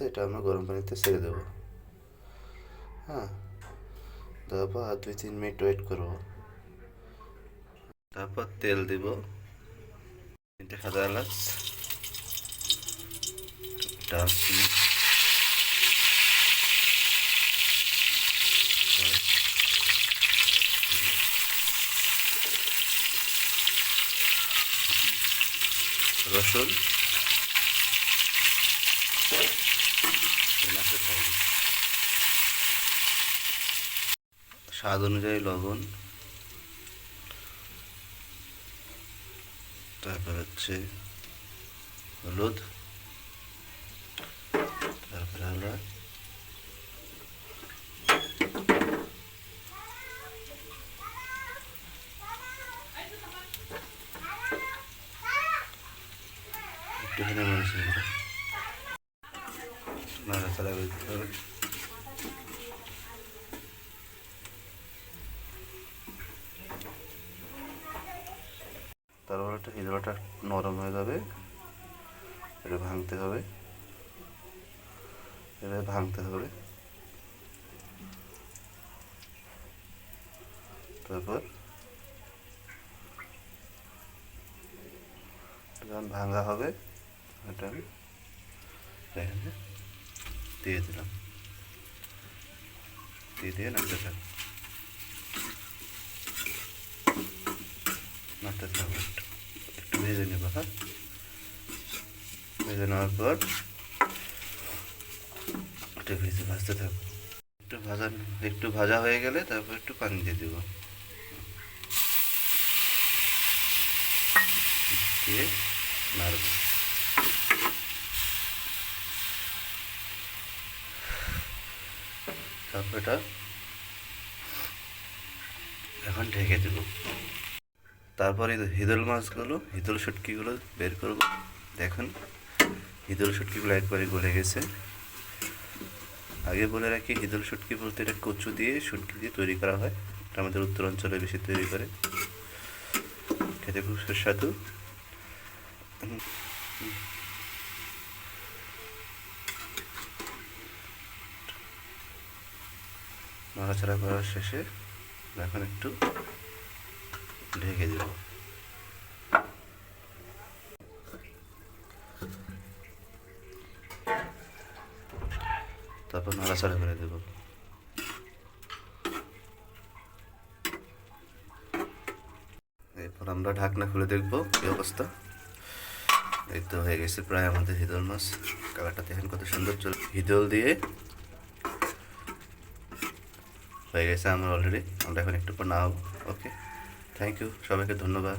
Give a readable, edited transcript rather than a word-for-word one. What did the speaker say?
এটা আমরা গরম পানিতে ছেড়ে দেবো। হ্যাঁ, তারপর আর 2-3 মিনিট ওয়েট করবো। তারপর তেল দিব, 3টে সাদা এলাচ, দারচিনি, রসুন, স্বাদ অনুযায়ী লবণ, তারপর হচ্ছে হলুদ, তারপরে হলো একটুখানি মরিচের গুঁড়ো, নাড়াচাড়া করতে হবে। তারপর একটা হিজড়াটা নরম হয়ে যাবে, এটা ভাঙতে হবে, এটা ভাঙতে হবে। তারপর যখন ভাঙা হবে এটা আমি এখানে দিয়ে দিলাম, দিয়ে নাড়তে থাকবো, নাড়তে থাকবো, একটু ভেজে নেবো। হ্যাঁ, ভেজে নেওয়ার পর একটু ভাজতে থাকবো। একটু ভাজা হয়ে গেলে তারপর একটু পানি দিয়ে দেবো, দিয়ে নাড়বো। তারপর এটা এখন ঢেকে দেবো। তারপরে হিদল শুটকিগুলো বের করব। দেখুন, হিদল শুটকিগুলো একবারে গলে গেছে। আগে বলে রাখি, হিদল শুটকি বলতে এটা কচু দিয়ে শুটকি দিয়ে তৈরি করা হয়। এটা আমাদের উত্তর অঞ্চলে বেশি তৈরি করে, খেতে খুব সুস্বাদু। নাড়াচাড়া করার শেষে এখন একটু ঢেকে দেব। তারপর নাড়াচাড়া করে দেব। এরপর আমরা ঢাকনা খুলে দেখবো কি অবস্থা। এই তো হয়ে গেছে প্রায় আমাদের হিদল মাছ। কালারটা দেখেন কত সুন্দর হিদল দিয়ে হয়ে গেছে আমার অলরেডি। আমরা এখন একটু পর নাও। ওকে, থ্যাংক ইউ, সবাইকে ধন্যবাদ।